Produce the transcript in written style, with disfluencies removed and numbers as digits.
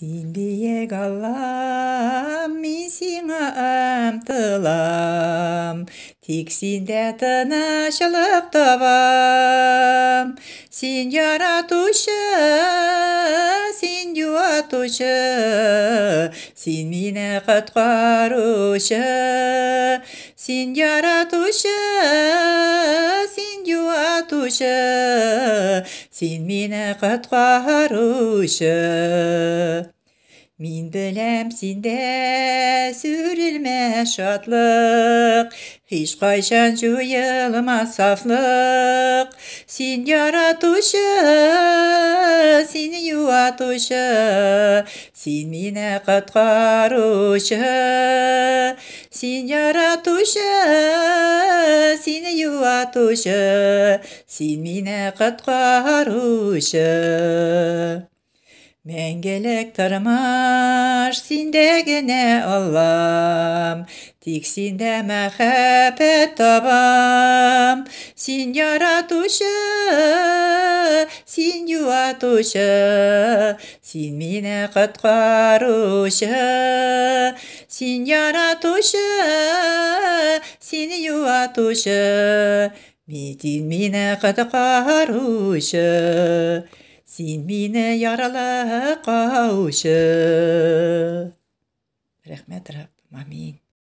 Син биек Аллам, мин сиңа ымтылам, тик синдә тынычлык табам. Син яратучы, син юатучы, син мине коткаручы. Син яратучы, син юатучы, син мине коткаручы. Мин беләм синдә сүрелмәс шатлык, һич кайчан җуелмас сафлык. Син яратучы, син юатучы, син мине коткаручы. Син яратучы, син юатучы, син мине коткаручы. Мәңгелек тормыш синдә генә Аллам, тик синдә мәхәббәт табам. Син яратучы, син юатучы, син мине коткаручы. Син яратучы, син юатучы, син мине коткаручы. Син мине яралы каучы. Рәхмәт, Раббым, амин.